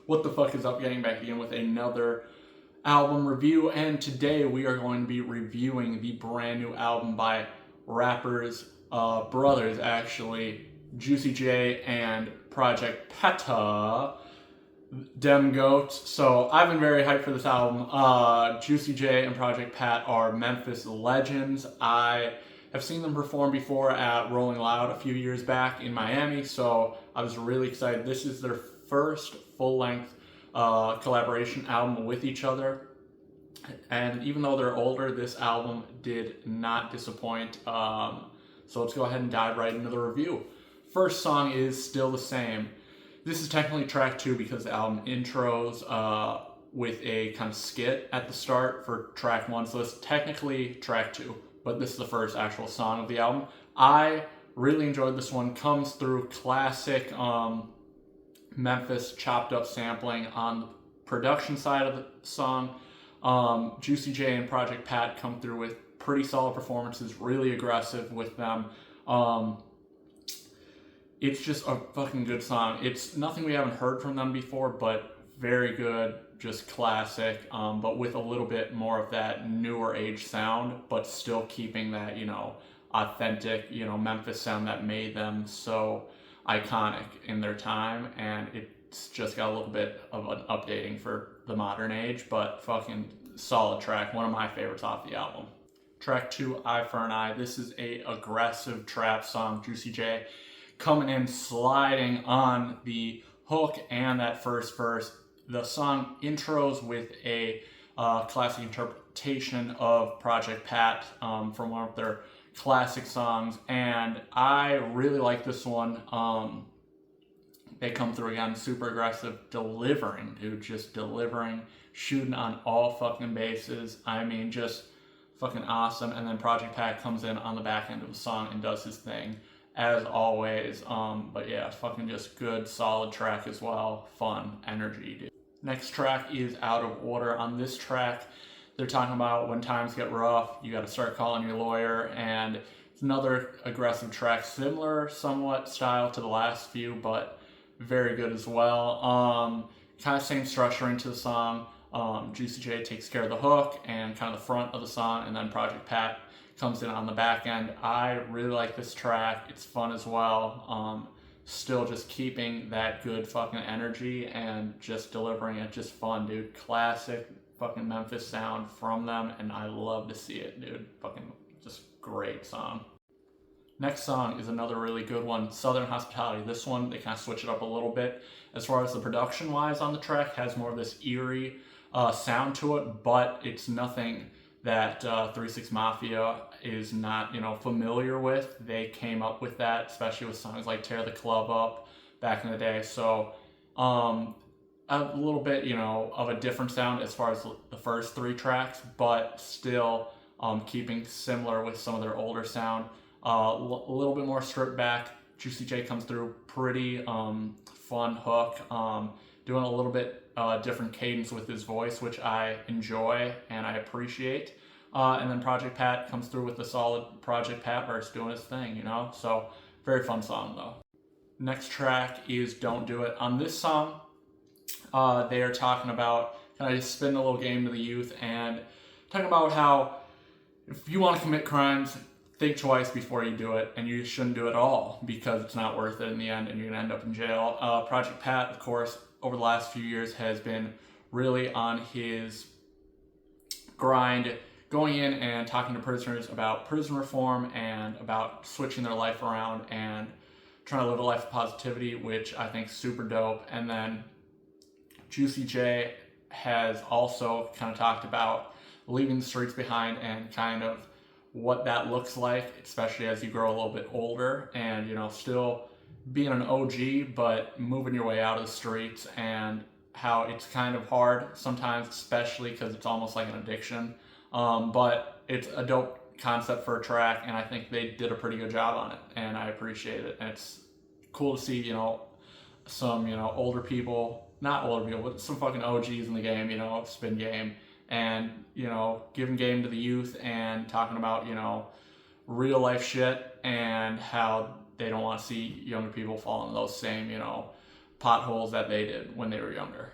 What the fuck is up? Getting back again with another album review, and today we are going to be reviewing the brand new album by rappers, brothers actually, Juicy J and Project Peta, Dem Goats. So I've been very hyped for this album. Juicy J and Project Pat are Memphis legends. I have seen them perform before at Rolling Loud a few years back in Miami, so I was really excited. This is their first full-length collaboration album with each other, and even though they're older, this album did not disappoint. So let's go ahead and dive right into the review. First song is Still the Same. This is technically track 2 because the album intros with a kind of skit at the start for track 1, so it's technically track 2, but this is the first actual song of the album. I really enjoyed this one. Comes through classic Memphis chopped up sampling on the production side of the song. Juicy J and Project Pat come through with pretty solid performances, really aggressive with them. It's just a fucking good song. It's nothing we haven't heard from them before, but very good, just classic, but with a little bit more of that newer age sound, but still keeping that, authentic, Memphis sound that made them so iconic in their time. And it's just got a little bit of an updating for the modern age, but fucking solid track. One of my favorites off the album. Track 2, Eye for an Eye. This is a aggressive trap song. Juicy J coming in, sliding on the hook and that first verse. The song intros with a classic interpretation of Project Pat from one of their classic songs, and I really like this one. They come through again, super aggressive, delivering, dude, just delivering, shooting on all fucking bases. I mean, just fucking awesome. And then Project Pat comes in on the back end of the song and does his thing, as always. But yeah, fucking just good, solid track as well. Fun, energy, dude. Next track is Out of Order. On this track, they're talking about when times get rough, you got to start calling your lawyer, and it's another aggressive track, similar somewhat style to the last few, but very good as well. Kind of same structuring to the song. Juicy J takes care of the hook and kind of the front of the song, and then Project Pat comes in on the back end. I really like this track. It's fun as well. Still just keeping that good fucking energy and just delivering it. Just fun, dude. Classic fucking Memphis sound from them, and I love to see it, dude. Fucking just great song. Next song is another really good one, Southern Hospitality. This one, they kind of switch it up a little bit. As far as the production-wise on the track, has more of this eerie sound to it, but it's nothing that 3 6 Mafia is not, familiar with. They came up with that, especially with songs like Tear the Club Up back in the day. So a little bit, of a different sound as far as the first 3 tracks, but still keeping similar with some of their older sound. A little bit more stripped back. Juicy J comes through, pretty fun hook, doing a little bit different cadence with his voice, which I enjoy and I appreciate. And then Project Pat comes through with the solid Project Pat verse doing his thing, So very fun song though. Next track is Don't Do It. On this song, they are talking about kind of just spinning a little game to the youth and talking about how if you want to commit crimes, think twice before you do it, and you shouldn't do it at all because it's not worth it in the end and you're going to end up in jail. Project Pat, of course, over the last few years has been really on his grind, going in and talking to prisoners about prison reform and about switching their life around and trying to live a life of positivity, which I think is super dope. And then Juicy J has also kind of talked about leaving the streets behind and kind of what that looks like, especially as you grow a little bit older and, still being an OG, but moving your way out of the streets, and how it's kind of hard sometimes, especially because it's almost like an addiction. But it's a dope concept for a track, and I think they did a pretty good job on it, and I appreciate it. And it's cool to see, some, older people, not older people, but some fucking OGs in the game, spin game, and, giving game to the youth and talking about, real life shit and how they don't want to see younger people fall into those same, potholes that they did when they were younger.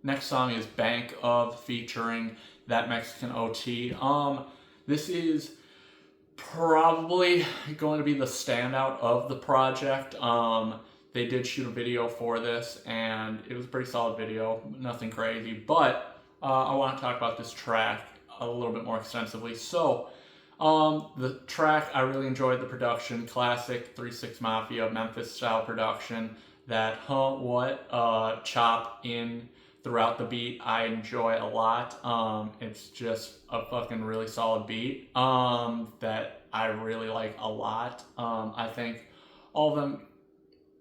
Next song is Bank of featuring That Mexican OT. This is probably going to be the standout of the project. They did shoot a video for this, and it was a pretty solid video, nothing crazy, but I want to talk about this track a little bit more extensively. So, the track, I really enjoyed the production, classic 3 6 Mafia, Memphis style production, that chop in throughout the beat, I enjoy a lot. It's just a fucking really solid beat that I really like a lot. I think all of them,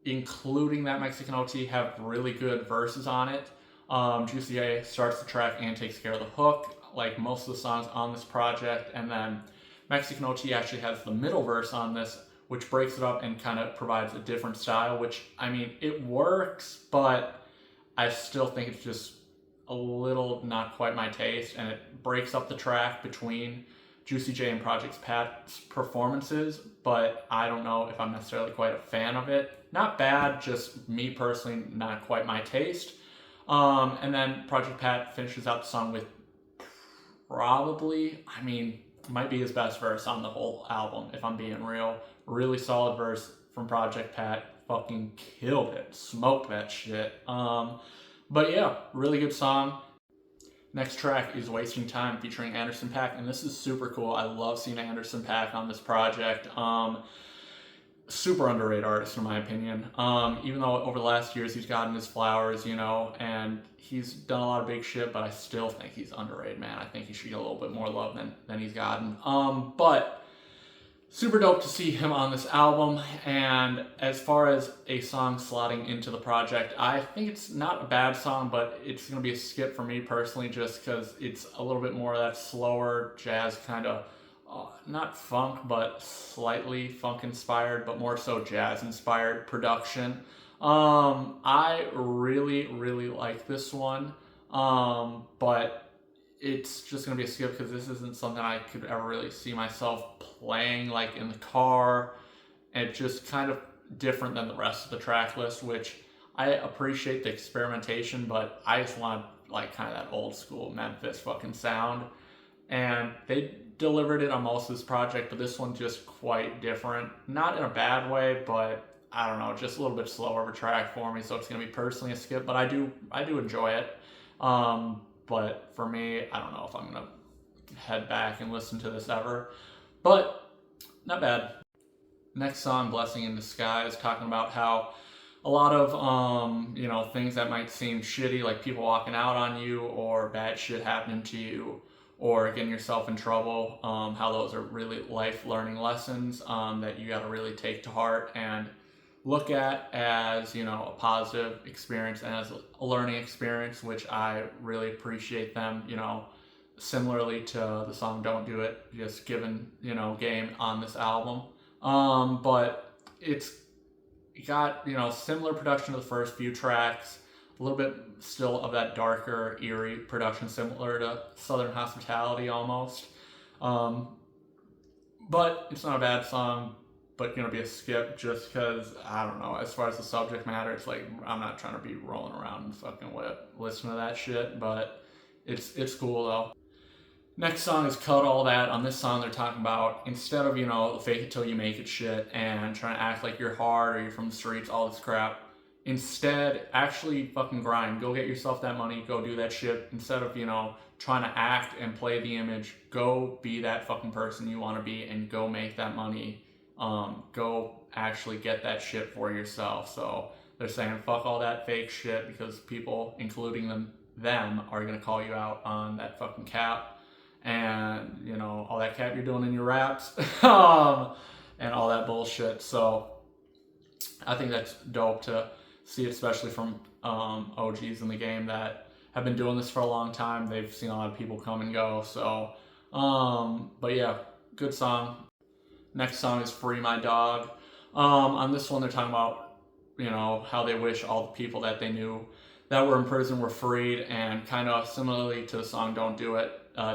including That Mexican OT, have really good verses on it. Juicy J starts the track and takes care of the hook, like most of the songs on this project, and then Mexican OT actually has the middle verse on this, which breaks it up and kind of provides a different style, which, I mean, it works, but I still think it's just a little not quite my taste, and it breaks up the track between Juicy J and Project Pat's performances, but I don't know if I'm necessarily quite a fan of it. Not bad, just me personally, not quite my taste. And then Project Pat finishes out the song with probably, I mean, might be his best verse on the whole album, if I'm being real. Really solid verse from Project Pat. Fucking killed it. Smoked that shit. But yeah, really good song. Next track is Wasting Time featuring Anderson .Paak, and this is super cool. I love seeing Anderson .Paak on this project. Super underrated artist in my opinion. Even though over the last years he's gotten his flowers, you know, and he's done a lot of big shit, but I still think he's underrated, man. I think he should get a little bit more love than he's gotten. But super dope to see him on this album. And as far as a song slotting into the project, I think it's not a bad song, but it's going to be a skip for me personally, just because it's a little bit more of that slower jazz kind of, not funk, but slightly funk inspired, but more so jazz inspired production. I really, really like this one, but it's just going to be a skip because this isn't something I could ever really see myself playing like in the car. It's just kind of different than the rest of the track list, which I appreciate the experimentation, but I just want like kind of that old school Memphis fucking sound. And they delivered it on most of this project, but this one just quite different. Not in a bad way, but I don't know, just a little bit slower of a track for me, so it's going to be personally a skip, but I do enjoy it. But for me, I don't know if I'm going to head back and listen to this ever. But not bad. Next song, Blessing in Disguise, talking about how a lot of, things that might seem shitty, like people walking out on you or bad shit happening to you or getting yourself in trouble, how those are really life learning lessons that you got to really take to heart and look at as, a positive experience and as a learning experience, which I really appreciate them, similarly to the song Don't Do It, just given, game on this album. But it's got, similar production to the first few tracks, a little bit still of that darker, eerie production, similar to Southern Hospitality almost. But it's not a bad song, but gonna be a skip just because, I don't know, as far as the subject matter, it's like, I'm not trying to be rolling around and fucking listening to that shit, but it's cool though. Next song is Cut All That. On this song, they're talking about, instead of, fake it till you make it shit and trying to act like you're hard or you're from the streets, all this crap, instead, actually fucking grind. Go get yourself that money, go do that shit. Instead of, trying to act and play the image, go be that fucking person you want to be and go make that money. Go actually get that shit for yourself. So they're saying fuck all that fake shit because people, including them are going to call you out on that fucking cap and, all that cap you're doing in your raps and all that bullshit. So I think that's dope to see, especially from OGs in the game that have been doing this for a long time. They've seen a lot of people come and go. So, but yeah, good song. Next song is Free My Dog. On this one, they're talking about, how they wish all the people that they knew that were in prison were freed, and kind of similarly to the song Don't Do It,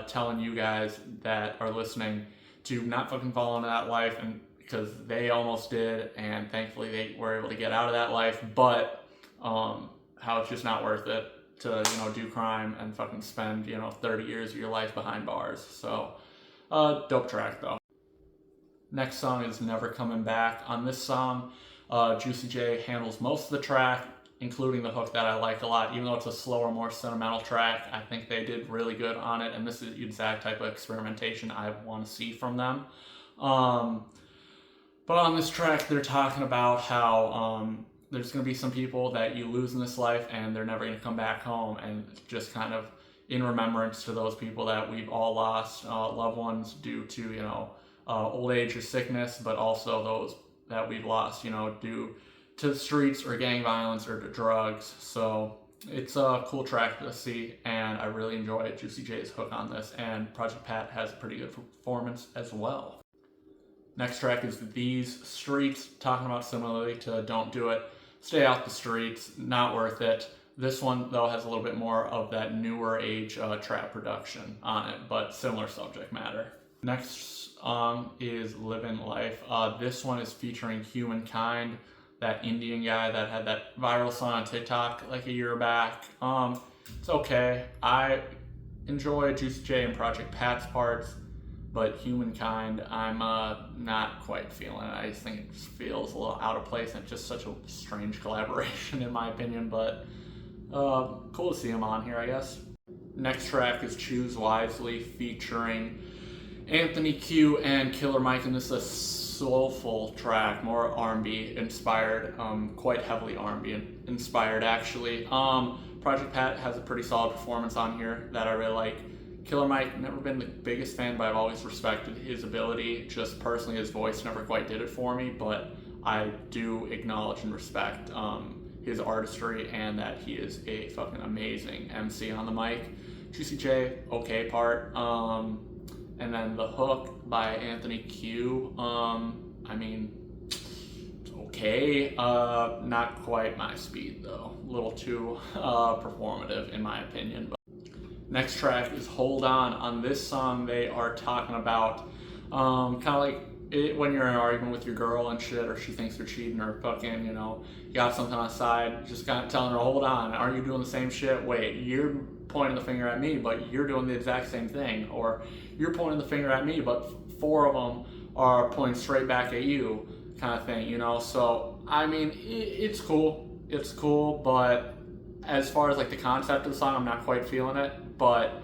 telling you guys that are listening to not fucking fall into that life, and because they almost did, and thankfully they were able to get out of that life, but how it's just not worth it to, do crime and fucking spend, 30 years of your life behind bars. So, dope track though. Next song is Never Coming Back. On this song, Juicy J handles most of the track, including the hook that I like a lot. Even though it's a slower, more sentimental track, I think they did really good on it, and this is the exact type of experimentation I want to see from them. But on this track, they're talking about how there's going to be some people that you lose in this life and they're never going to come back home, and just kind of in remembrance to those people that we've all lost loved ones due to, old age or sickness, but also those that we've lost, due to the streets or gang violence or to drugs. So it's a cool track to see, and I really enjoy Juicy J's hook on this, and Project Pat has a pretty good performance as well. Next track is These Streets, talking about similarly to Don't Do It. Stay out the streets, not worth it. This one, though, has a little bit more of that newer age trap production on it, but similar subject matter. Next song is Living Life. This one is featuring Humankind, that Indian guy that had that viral song on TikTok like a year back. It's okay. I enjoy Juicy J and Project Pat's parts, but Humankind, I'm not quite feeling it. I just think it just feels a little out of place, and it's just such a strange collaboration in my opinion, but cool to see him on here, I guess. Next track is Choose Wisely, featuring Anthony Q and Killer Mike, and this is a soulful track, more R&B inspired, quite heavily R&B inspired actually. Project Pat has a pretty solid performance on here that I really like. Killer Mike, never been the biggest fan, but I've always respected his ability. Just personally, his voice never quite did it for me, but I do acknowledge and respect his artistry, and that he is a fucking amazing MC on the mic. Juicy J, okay part. And then the hook by Anthony Q, I mean, it's okay. Not quite my speed though. A little too performative in my opinion. But next track is Hold On. On this song, they are talking about kind of like when you're in an argument with your girl and shit, or she thinks you're cheating, or fucking, you got something on the side, just kind of telling her, hold on, aren't you doing the same shit? Wait, you're pointing the finger at me, but you're doing the exact same thing. Or you're pointing the finger at me, but four of them are pointing straight back at you, kind of thing, So, I mean, it's cool. It's cool, but as far as like the concept of the song, I'm not quite feeling it. But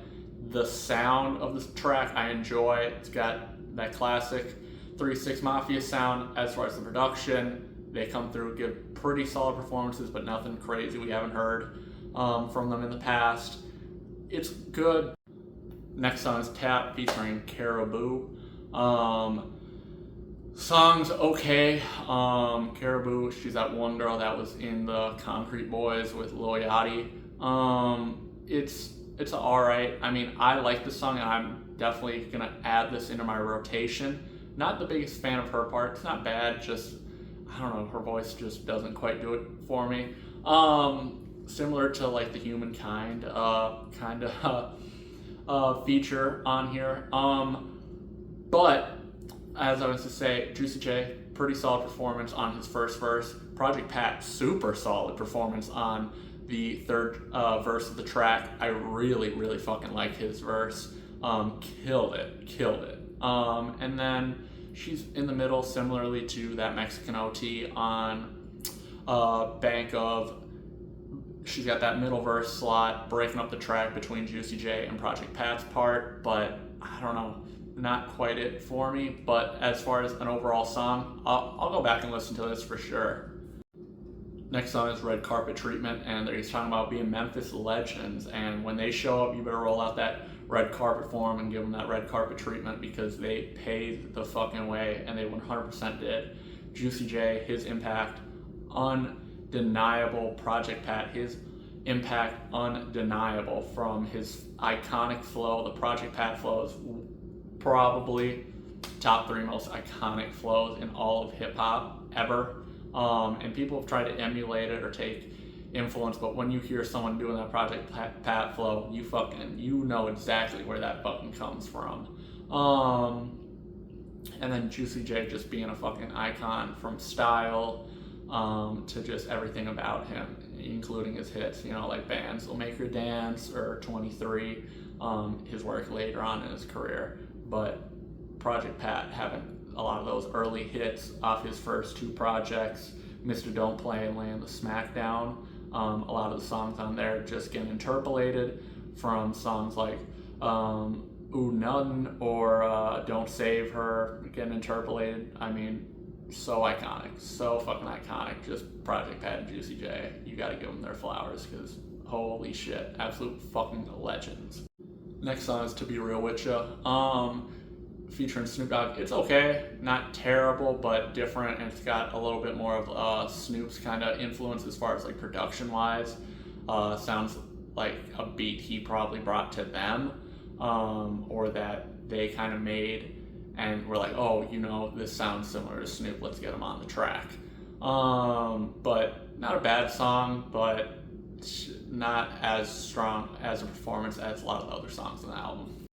the sound of this track, I enjoy. It's got that classic 3-6 Mafia sound. As far as the production, they come through, give pretty solid performances, but nothing crazy we haven't heard from them in the past. It's good. Next song is Tap featuring Caribou. Song's okay. Caribou, she's that one girl that was in the Concrete Boys with Lil Yachty. It's alright. I mean, I like the song, and I'm definitely gonna add this into my rotation. Not the biggest fan of her part. It's not bad, just, I don't know, her voice just doesn't quite do it for me. Similar to like the Humankind kind of feature on here. But as I was to say, Juicy J, pretty solid performance on his first verse. Project Pat, super solid performance on the third verse of the track. I really, really fucking like his verse. Killed it. And then she's in the middle, similarly to that Mexican OT on Bank of. She's got that middle verse slot, breaking up the track between Juicy J and Project Pat's part, but I don't know, not quite it for me. But as far as an overall song, I'll go back and listen to this for sure. Next song is Red Carpet Treatment, and he's talking about being Memphis legends, and when they show up, you better roll out that red carpet for them and give them that red carpet treatment, because they paid the fucking way, and they 100% did. Juicy J, his impact, undeniable. Project Pat, his impact, undeniable. From his iconic flow, the Project Pat flow is probably top 3 most iconic flows in all of hip-hop ever. And people have tried to emulate it or take influence, but when you hear someone doing that Project Pat flow, you know exactly where that fucking comes from. And then Juicy J just being a fucking icon, from style to just everything about him including his hits, you know, like Bands Will Make Her Dance or 23, his work later on in his career. But Project Pat having a lot of those early hits off his first two projects, Mr. Don't Play and Laying the Smackdown. A lot of the songs on there just getting interpolated from songs like Ooh None or Don't Save Her, getting interpolated. I mean, so iconic, so fucking iconic. Just Project Pat and Juicy J, you gotta give them their flowers, because holy shit, absolute fucking legends. Next song is To Be Real With Ya, featuring Snoop Dogg. It's okay, not terrible, but different, and it's got a little bit more of Snoop's kind of influence as far as like production wise. Sounds like a beat he probably brought to them, or that they kind of made and we're like, oh, you know, this sounds similar to Snoop, let's get him on the track. But not a bad song, but not as strong as a performance as a lot of the other songs on the album.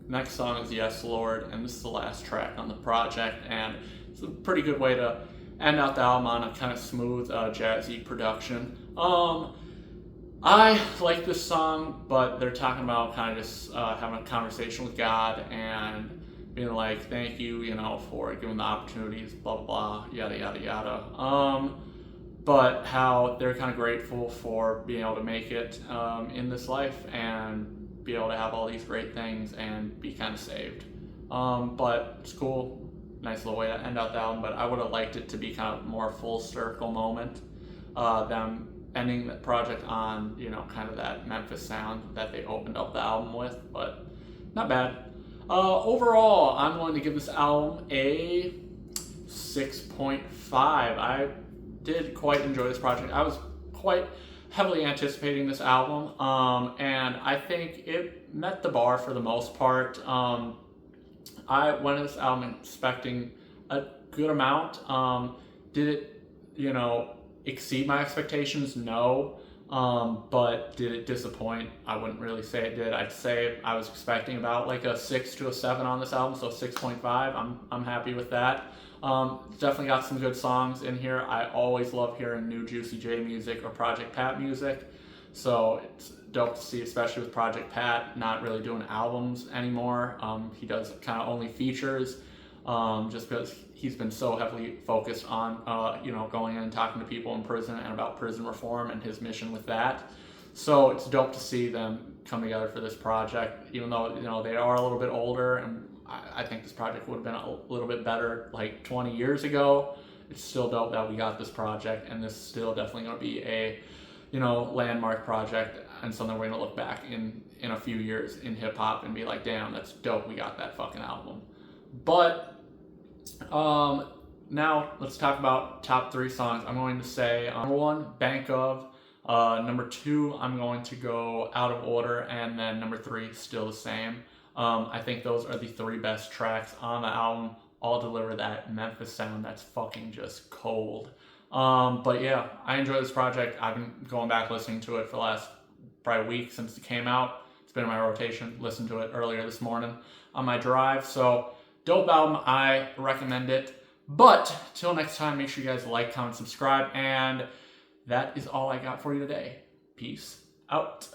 Next song is Yes Lord, and this is the last track on the project, and it's a pretty good way to end out the album on a kind of smooth, jazzy production. I like this song, but they're talking about kind of just having a conversation with God and being like, thank you, you know, for giving the opportunities, blah, blah, blah, yada, yada, yada. But how they're kind of grateful for being able to make it in this life and be able to have all these great things and be kind of saved. But it's cool, nice little way to end out the album, but I would have liked it to be kind of more full circle moment. Them ending the project on, you know, kind of that Memphis sound that they opened up the album with, but not bad. Overall, I'm going to give this album a 6.5. I did quite enjoy this project. I was quite heavily anticipating this album, and I think it met the bar for the most part. I went to this album expecting a good amount. Did it, you know, exceed my expectations? No. But did it disappoint? I wouldn't really say it did. I'd say I was expecting about like a 6 to a 7 on this album, so 6.5. I'm happy with that. Definitely got some good songs in here. I always love hearing new Juicy J music or Project Pat music, so it's dope to see, especially with Project Pat not really doing albums anymore. He does kind of only features, just because he's been so heavily focused on, you know, going in and talking to people in prison and about prison reform and his mission with that. So it's dope to see them come together for this project, even though, you know, they are a little bit older, and I think this project would have been a little bit better like 20 years ago. It's still dope that we got this project, and this is still definitely going to be a, you know, landmark project and something we're going to look back in a few years in hip hop and be like, damn, that's dope, we got that fucking album. But now let's talk about top 3 songs. I'm going to say number 1, Bank Of. Number 2, I'm going to go Out of Order, and then number 3, Still the Same. I think those are the 3 best tracks on the album. All deliver that Memphis sound that's fucking just cold. But yeah, I enjoy this project. I've been going back listening to it for the last probably week since it came out. It's been in my rotation. Listened to it earlier this morning on my drive. So dope album. I recommend it. But till next time, make sure you guys like, comment, subscribe, and that is all I got for you today. Peace out.